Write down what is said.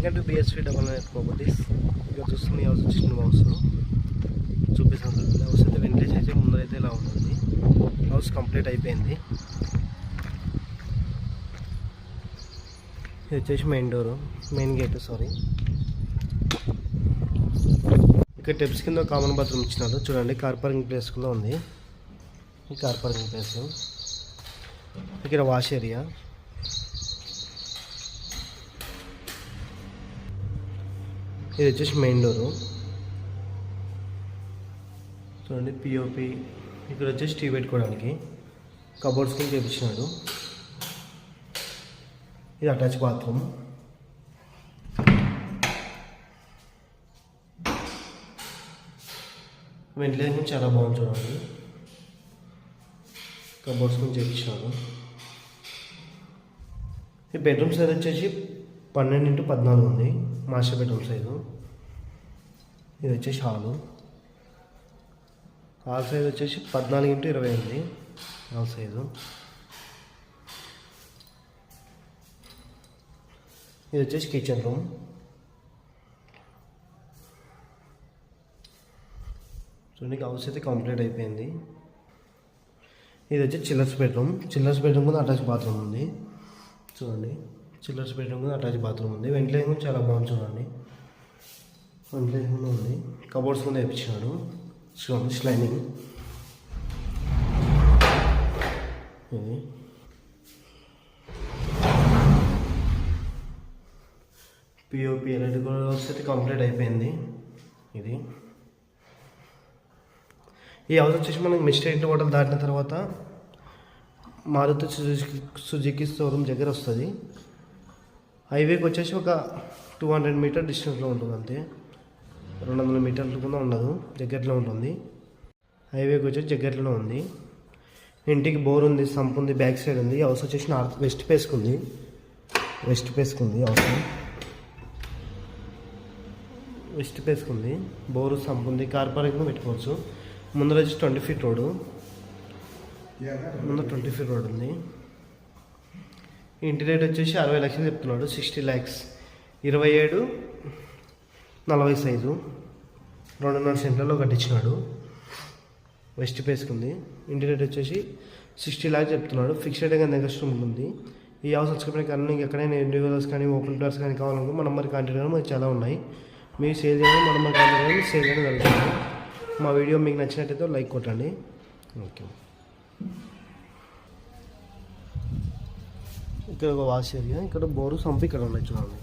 Welcome to BSV 998 properties. ఇక్కడ చూస్తుంది house చిన్న హౌస్ చూపిస్తాను. హౌస్ అయితే వెంటిలేషన్ అయితే ముందరైతే ఇలా ఉంటుంది. హౌస్ కంప్లీట్ అయిపోయింది. ఇది వచ్చేసి main door, main gate sorry. ఇక్కడ టెప్స్ కింద కామన్ బాత్రూమ్ ఇచ్చినారు చూడండి. కార్ పార్కింగ్ ప్లేస్ కూడా ఉంది. ఈ కార్ పార్కింగ్ ప్లేస్, ఇక్కడ వాష్ ఏరియా, ఇది వచ్చేసి మెయిన్ డోరు చూడండి. పిఓపి ఇక్కడ వచ్చేసి టీ పెట్టుకోవడానికి కబోర్డ్స్ కింద చేపించినాడు. ఇది అటాచ్ బాత్రూమ్. వెంటిలేషన్ చాలా బాగుంది చూడండి. కబోర్డ్స్ కింద చేపించినాడు. ఈ బెడ్రూమ్ సైజ్ వచ్చేసి 12x14 ఉంది మాస్టర్ బెడ్రూమ్ సైజు. ఇది వచ్చేసి హాల్ సైజ్ వచ్చేసి 14x20 ఉంది హాల్ సైజు. ఇది వచ్చేసి కిచెన్ రూమ్. చూడండి హౌస్ అయితే కంప్లీట్ అయిపోయింది. ఇది వచ్చి చిల్లర్స్ బెడ్రూమ్ కూడా అటాచ్ బాత్రూమ్ ఉంది చూడండి. చిల్లర్స్ బెడ్రూమ్ కూడా అటాచ్ బాత్రూమ్ ఉంది. వెంటిలేషన్ చాలా బాగుంది చూడండి. వెంటిలేషన్ ఉంది. కబోర్డ్స్ కూడా వేయించినాడు చూడండి. స్లైనింగ్ ఇది పిఓపి ఎలక్ట్రికల్ వర్క్స్ అయితే కంప్లీట్ అయిపోయింది. ఇది ఈ హౌస్ వచ్చేసి మనకి మిస్టర్ హోటల్ దాటిన తర్వాత మారుతి సుజుకి షోరూమ్ దగ్గర వస్తుంది. హైవేకి వచ్చేసి ఒక 200 మీటర్ డిస్టెన్స్లో ఉంటుంది అంతే. 200 మీటర్లు కూడా ఉండదు, దగ్గరలో ఉంటుంది. హైవేకి వచ్చేసి దగ్గరలోనే ఉంది. ఇంటికి బోర్ ఉంది, సంప్ ఉంది, బ్యాక్ సైడ్ ఉంది. హౌస్ వచ్చేసి వెస్ట్ ఫేస్కి ఉంది. హౌస్ వెస్ట్ ఫేస్కి ఉంది. బోరు, సంప్ ఉంది. కార్ పార్కింగ్ పెట్టుకోవచ్చు. ముందర వచ్చి 20 ఫీట్ రోడ్డు, ముందర 20 ఫీట్ రోడ్ ఉంది. ఇంటి రేట్ వచ్చేసి 60 లక్షలు చెప్తున్నాడు. 60 lakhs. 27-40 సైజు 2.5 సెంట్లలో కట్టించినాడు. వెస్ట్ ఫేస్కి ఉంది. ఇంటి రేట్ వచ్చేసి 60 lakhs చెప్తున్నాడు. ఫిక్స్డ్ గా నెగోషియబుల్ ఉంటుంది. ఈ హౌస్ వచ్చుకునే కానీ ఎక్కడైనా ఇండివిజువల్స్ కానీ ఓపెన్ ప్లాట్స్ కానీ కావాలనుకో మన నెంబర్ కాంటాక్ట్ కానీ మనకి చాలా ఉన్నాయి. మీరు సేల్ చేయాలి, మన నెంబర్ కాంటాక్ట్ కానీ సేల్ చేయడం జరుగుతుంది. మా వీడియో మీకు నచ్చినట్టయితే లైక్ కొట్టండి. ఓకే. ఇక్కడ ఒక వాష్ ఏరియా, ఇక్కడ బోరు, సంప్ ఇక్కడ ఉన్నాయి చూడండి.